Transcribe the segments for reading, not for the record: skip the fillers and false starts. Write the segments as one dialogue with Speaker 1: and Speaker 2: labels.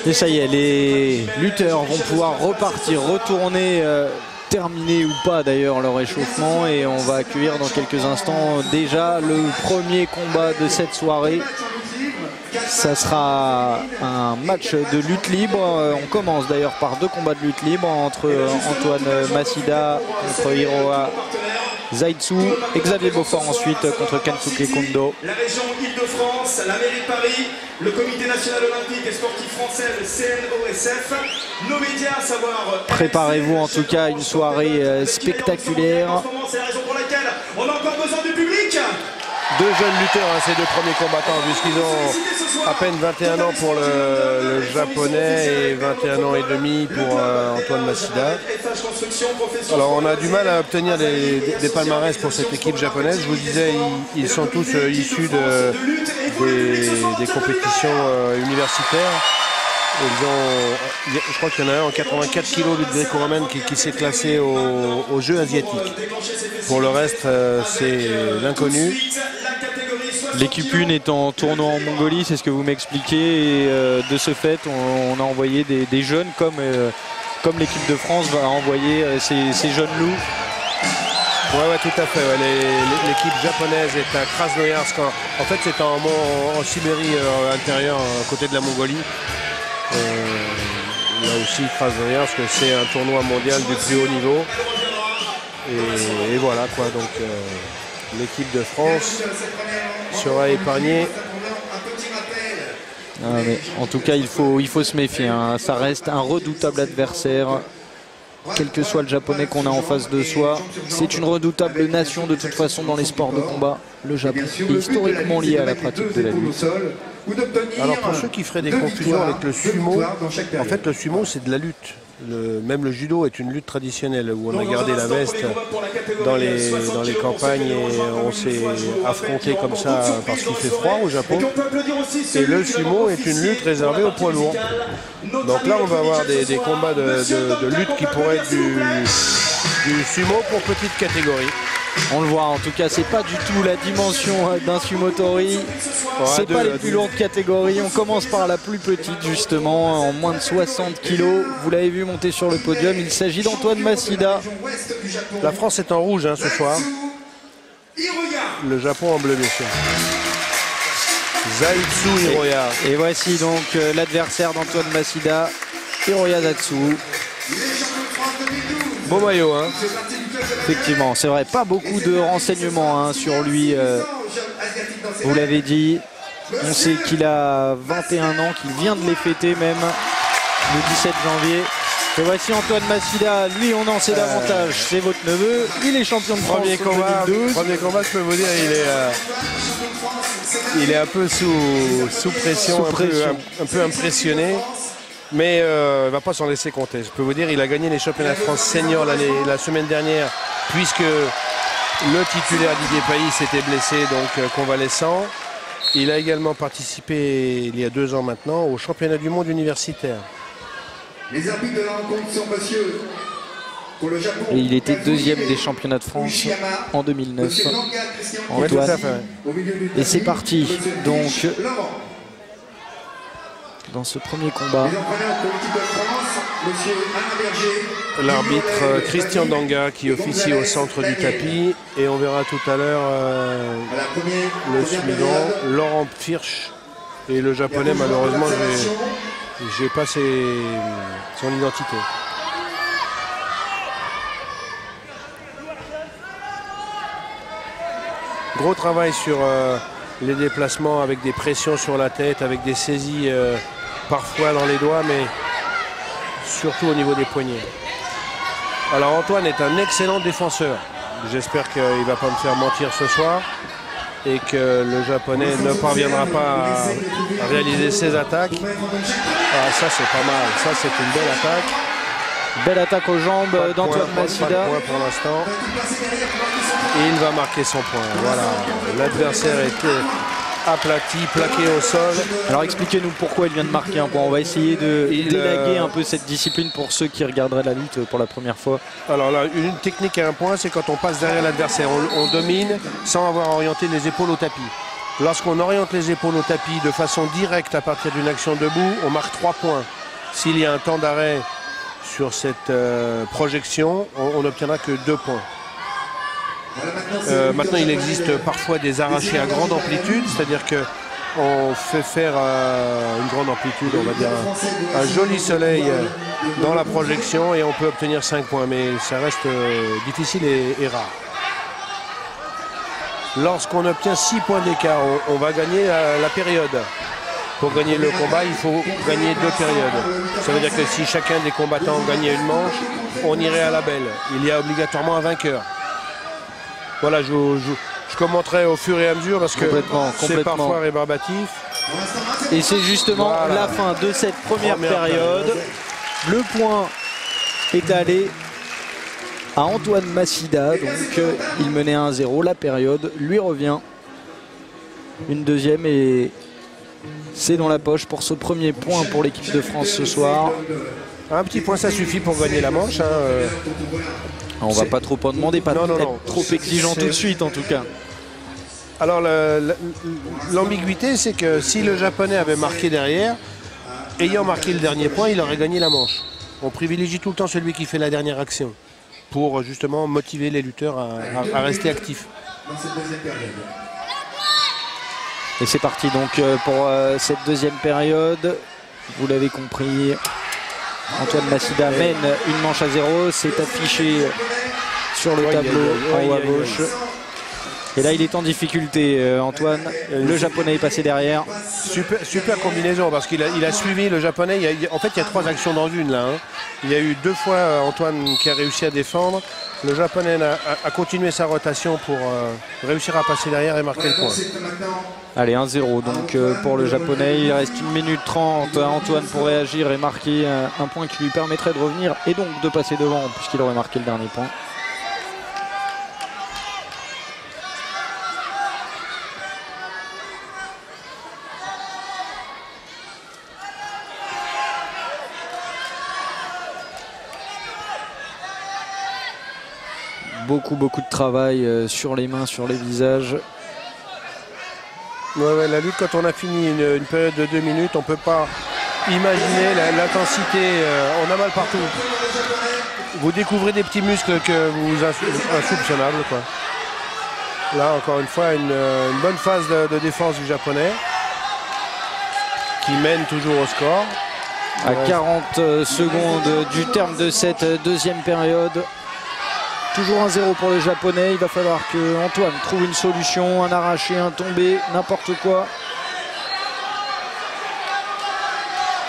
Speaker 1: Et ça y est, les lutteurs vont pouvoir repartir, retourner, terminer ou pas d'ailleurs leur échauffement. Et on va accueillir dans quelques instants déjà le premier combat de cette soirée. Ça sera un match de lutte libre. On commence d'ailleurs par 2 combats de lutte libre entre Antoine Masida contre Hiroya Zaitsu et Xavier Beaufort ensuite contre Kensuke Kondo.
Speaker 2: La région Île-de-France, la mairie de Paris, le comité national olympique et sportif français, le CNOSF, nos médias, à savoir...
Speaker 1: Préparez-vous en tout cas à une soirée spectaculaire.
Speaker 2: C'est la raison pour laquelle on a encore besoin du public.
Speaker 3: 2 jeunes lutteurs, hein, ces 2 premiers combattants, puisqu'ils ont à peine 21 ans pour le japonais et 21 ans et demi pour Antoine Masida. Alors on a du mal à obtenir des palmarès pour cette équipe japonaise. Je vous disais, ils sont tous issus des compétitions universitaires. Je crois qu'il y en a un en 84 kg de gréco-romaine qui s'est classé aux Jeux asiatiques. Pour le reste, c'est l'inconnu.
Speaker 1: L'équipe 1 est en tournoi en Mongolie, c'est ce que vous m'expliquez. Et de ce fait, on a envoyé des jeunes comme l'équipe de France va envoyer ces jeunes loups.
Speaker 3: Ouais, tout à fait. Ouais. L'équipe japonaise est à Krasnoyarsk. En fait, c'est en Sibérie intérieure, à côté de la Mongolie. Là aussi, Krasnoyarsk, c'est un tournoi mondial du plus haut niveau. Et voilà quoi. Donc, l'équipe de France sera épargnée.
Speaker 1: Ah, mais en tout cas, il faut se méfier. Hein. Ça reste un redoutable adversaire. Quel que soit le japonais qu'on a en face de soi, c'est une redoutable nation de toute façon dans les sports de combat. Le Japon est historiquement lié à la pratique de la lutte.
Speaker 3: Alors pour ceux qui feraient des confusions avec le sumo, en fait le sumo c'est de la lutte. Même le judo est une lutte traditionnelle où on a gardé la veste dans les campagnes et on s'est affronté comme ça parce qu'il fait froid au Japon. Et le sumo est une lutte réservée aux poids lourds. Donc là on va avoir des combats de lutte qui pourraient être du sumo pour petite catégorie.
Speaker 1: On le voit, en tout cas, c'est pas du tout la dimension d'un sumotori. C'est pas les plus lourdes catégories. On commence par la plus petite, justement, en moins de 60 kg. Vous l'avez vu monter sur le podium. Il s'agit d'Antoine Masida.
Speaker 3: La France est en rouge ce soir. Le Japon en bleu, bien sûr. Zaitsu Hiroya.
Speaker 1: Et voici donc l'adversaire d'Antoine Masida, Hiroya Zaitsu.
Speaker 3: Beau maillot, hein.
Speaker 1: Effectivement, c'est vrai, pas beaucoup de renseignements sur lui. Vous l'avez dit, on sait qu'il a 21 ans, qu'il vient de les fêter même le 17 janvier. Et voici Antoine Masida, lui on en sait davantage, c'est votre neveu, il est champion de France.
Speaker 3: Premier combat, je peux vous dire, il est un peu sous pression, un peu impressionné. Mais il ne va pas s'en laisser compter. Je peux vous dire, il a gagné les championnats de France senior la semaine dernière, puisque le titulaire Didier Pailly s'était blessé, donc convalescent. Il a également participé, il y a 2 ans maintenant, au championnat du monde universitaire.
Speaker 2: Les arbitres de la rencontre sont monsieur pour le Japon.
Speaker 1: Et il était 2e des championnats de France en 2009. Antoine. Et c'est parti. Donc, dans ce premier combat,
Speaker 3: l'arbitre Christian Danga qui officie au centre du tapis, et on verra tout à l'heure le suivant, Laurent Firsch, et le japonais malheureusement j'ai pas son identité. Gros travail sur les déplacements avec des pressions sur la tête, avec des saisies parfois dans les doigts, mais surtout au niveau des poignets. Alors Antoine est un excellent défenseur. J'espère qu'il ne va pas me faire mentir ce soir et que le japonais ne parviendra pas à réaliser ses attaques. Ah, ça c'est pas mal, ça c'est une belle attaque.
Speaker 1: Belle attaque aux jambes d'Antoine Masida.
Speaker 3: Pas de point pour l'instant. Et il va marquer son point. Voilà, l'adversaire était aplati, plaqué au sol.
Speaker 1: Alors expliquez-nous pourquoi il vient de marquer un point. On va essayer de d'élaguer un peu cette discipline pour ceux qui regarderaient la lutte pour la première fois.
Speaker 3: Alors là, une technique à un point, c'est quand on passe derrière l'adversaire. On domine sans avoir orienté les épaules au tapis. Lorsqu'on oriente les épaules au tapis de façon directe à partir d'une action debout, on marque 3 points. S'il y a un temps d'arrêt sur cette projection, on n'obtiendra que 2 points. Maintenant, il existe parfois des arrachés à grande amplitude, c'est-à-dire qu'on fait faire une grande amplitude, on va dire un joli soleil dans la projection et on peut obtenir 5 points, mais ça reste difficile et rare. Lorsqu'on obtient 6 points d'écart, on va gagner la période. Pour gagner le combat, il faut gagner 2 périodes. Ça veut dire que si chacun des combattants gagnait une manche, on irait à la belle. Il y a obligatoirement un vainqueur. Voilà, je commenterai au fur et à mesure parce que c'est parfois rébarbatif.
Speaker 1: Et c'est justement la fin de cette première période. Le point est allé à Antoine Massida, donc il menait 1-0, la période lui revient. Une deuxième et c'est dans la poche pour ce premier point pour l'équipe de France ce soir.
Speaker 3: Un petit point ça suffit pour gagner la manche.
Speaker 1: On va pas trop en demander, pas être trop exigeant tout de suite en tout cas.
Speaker 3: Alors l'ambiguïté c'est que si le japonais avait marqué derrière, ayant marqué le dernier point, il aurait gagné la manche. On privilégie tout le temps celui qui fait la dernière action pour justement motiver les lutteurs à rester actifs.
Speaker 1: Et c'est parti donc pour cette deuxième période. Vous l'avez compris, Antoine Massida mène une manche à 0. C'est affiché sur le tableau en haut à gauche. Et là il est en difficulté Antoine. Le japonais est passé derrière.
Speaker 3: Super combinaison parce qu'il a suivi le japonais. En fait il y a 3 actions dans une là. Il y a eu 2 fois Antoine qui a réussi à défendre. Le japonais a continué sa rotation pour réussir à passer derrière et marquer le point.
Speaker 1: Allez, 1-0 donc pour le japonais. Il reste 1 minute 30 à Antoine pour réagir et marquer un point qui lui permettrait de revenir et donc de passer devant puisqu'il aurait marqué le dernier point. Beaucoup de travail sur les mains, sur les visages.
Speaker 3: Ouais, la lutte, quand on a fini une période de 2 minutes, on ne peut pas imaginer l'intensité. On a mal partout. Vous découvrez des petits muscles que vous insoupçonnables, quoi. Là, encore une fois, une bonne phase de défense du japonais qui mène toujours au score.
Speaker 1: À 40 secondes du terme de cette deuxième période. Toujours 1-0 pour le japonais. Il va falloir que Antoine trouve une solution, un arraché, un tombé, n'importe quoi.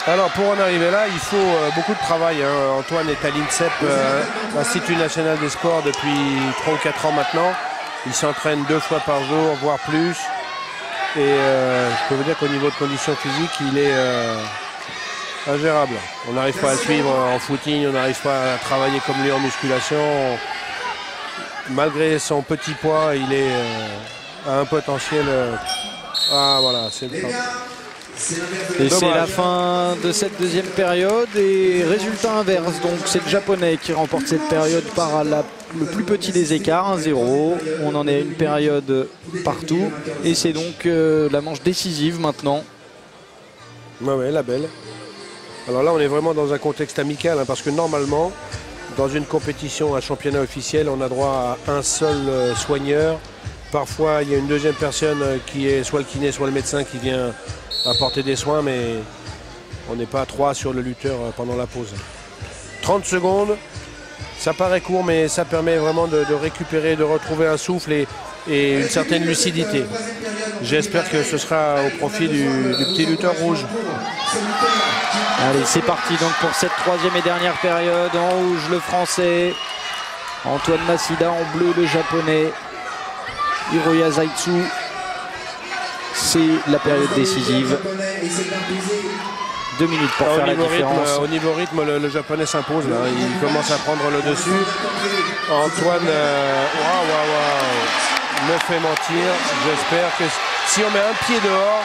Speaker 3: Alors pour en arriver là, il faut beaucoup de travail. Antoine est à l'INSEP, Institut National des Sports, depuis 3 ou 4 ans maintenant. Il s'entraîne 2 fois par jour, voire plus. Et je peux vous dire qu'au niveau de conditions physiques, il est ingérable. On n'arrive pas à le suivre en footing, on n'arrive pas à travailler comme lui en musculation. Malgré son petit poids, il est à un potentiel. Ah voilà, c'est le temps.
Speaker 1: Et c'est la fin de cette deuxième période et résultat inverse. Donc c'est le japonais qui remporte cette période par le plus petit des écarts, 1-0. On en est à une période partout et c'est donc la manche décisive maintenant.
Speaker 3: Ouais, la belle. Alors là, on est vraiment dans un contexte amical parce que normalement, dans une compétition, un championnat officiel, on a droit à un seul soigneur. Parfois, il y a une deuxième personne qui est soit le kiné, soit le médecin qui vient apporter des soins, mais on n'est pas à 3 sur le lutteur pendant la pause. 30 secondes, ça paraît court, mais ça permet vraiment de récupérer, de retrouver un souffle et une certaine lucidité. J'espère que ce sera au profit du petit lutteur rouge.
Speaker 1: Allez, c'est parti donc pour cette troisième et dernière période. En rouge, le français. Antoine Massida, en bleu, le japonais. Hiroya Zaitsu. C'est la période décisive. 2 minutes pour faire la différence.
Speaker 3: Au niveau rythme, le japonais s'impose. Il commence à prendre le dessus. Antoine me fait mentir. J'espère que si on met un pied dehors,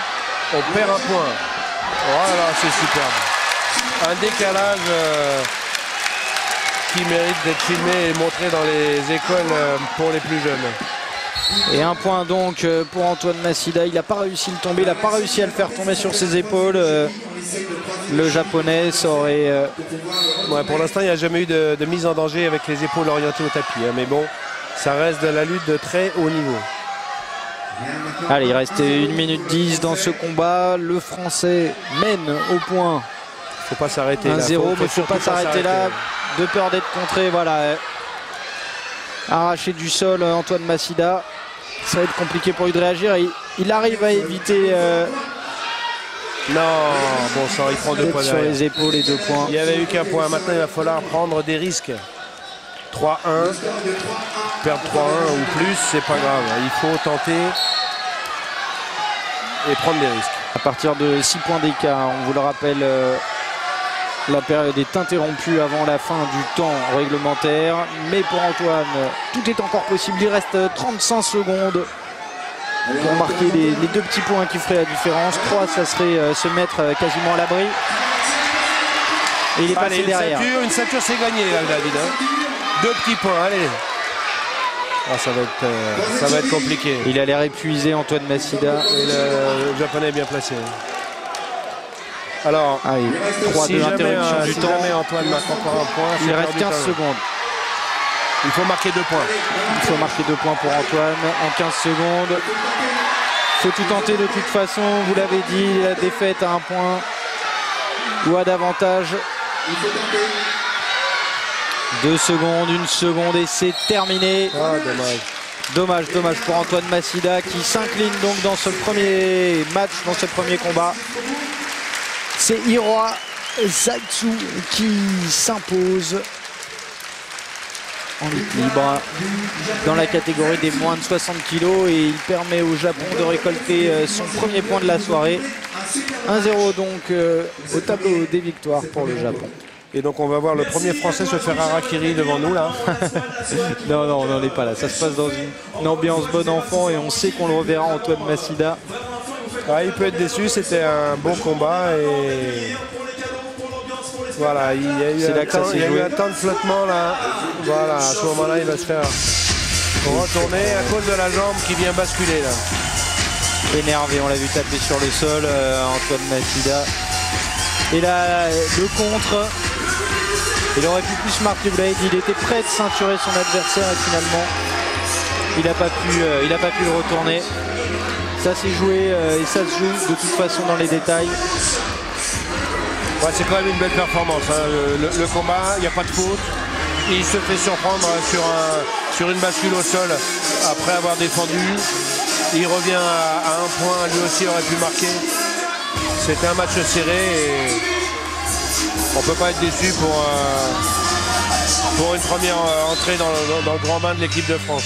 Speaker 3: on perd un point. Voilà, c'est superbe. Un décalage qui mérite d'être filmé et montré dans les écoles pour les plus jeunes.
Speaker 1: Et un point donc pour Antoine Mashida. Il n'a pas réussi à le tomber, il n'a pas réussi à le faire tomber sur ses épaules. Le japonais, ça aurait...
Speaker 3: Ouais, pour l'instant, il n'y a jamais eu de mise en danger avec les épaules orientées au tapis. Hein, mais bon, ça reste de la lutte de très haut niveau.
Speaker 1: Allez, il reste 1 minute 10 dans ce combat. Le Français mène au point.
Speaker 3: Il ne faut pas s'arrêter
Speaker 1: 1-0, mais il ne faut pas s'arrêter là. De peur d'être contré, voilà. Arraché du sol, Antoine Mashida. Ça va être compliqué pour lui de réagir. Il arrive à éviter...
Speaker 3: Non, bon sang, il prend 2 points
Speaker 1: sur les épaules et 2 points.
Speaker 3: Il n'y avait eu qu'un point. Maintenant, il va falloir prendre des risques. 3-1. Perdre 3-1 ou plus, c'est pas grave. Il faut tenter et prendre des risques.
Speaker 1: À partir de 6 points d'écart, on vous le rappelle, la période est interrompue avant la fin du temps réglementaire. Mais pour Antoine, tout est encore possible. Il reste 35 secondes pour marquer les 2 petits points qui feraient la différence. 3, ça serait se mettre quasiment à l'abri. Et il est passé derrière.
Speaker 3: Une ceinture, c'est gagné là, David. Hein. 2 petits points, allez. Ah, ça va être compliqué.
Speaker 1: Il a l'air épuisé, Antoine Mashida.
Speaker 3: Et le japonais est bien placé. Alors,
Speaker 1: 3 de l'interruption du temps.
Speaker 3: Jamais Antoine marque encore un point.
Speaker 1: Il reste 15 secondes.
Speaker 3: Il faut marquer 2 points.
Speaker 1: Il faut marquer 2 points pour Antoine en 15 secondes. Il faut tout tenter de toute façon. Vous l'avez dit, la défaite à 1 point ou à davantage. 2 secondes, 1 seconde et c'est terminé.
Speaker 3: Oh, dommage.
Speaker 1: Dommage pour Antoine Mashida qui s'incline donc dans ce premier match, dans ce premier combat. C'est Hiroa Zaitsu qui s'impose en lutte libre dans la catégorie des moins de 60 kg et il permet au Japon de récolter son premier point de la soirée. 1-0 donc au tableau des victoires pour le Japon.
Speaker 3: Et donc on va voir le premier Français se faire harakiri devant nous là.
Speaker 1: Non, on n'en est pas là. Ça se passe dans une ambiance bon enfant et on sait qu'on le reverra, Antoine Mashida.
Speaker 3: Ah, il peut être déçu, c'était un bon combat et voilà, il y a eu un temps de flottement là. Voilà, à ce moment-là, il va se faire retourner à cause de la jambe qui vient basculer là.
Speaker 1: Énervé, on l'a vu taper sur le sol, Antoine Mashida. Et là, le contre. Il aurait pu plus marquer Blade, il était prêt de ceinturer son adversaire et finalement il n'a pas pu le retourner. Ça s'est joué et ça se joue de toute façon dans les détails.
Speaker 3: Ouais, c'est quand même une belle performance. Hein. Le combat, il n'y a pas de faute. Il se fait surprendre sur une bascule au sol après avoir défendu. Il revient à 1 point, lui aussi aurait pu marquer. C'était un match serré et on ne peut pas être déçu pour une première entrée dans le grand bain de l'équipe de France.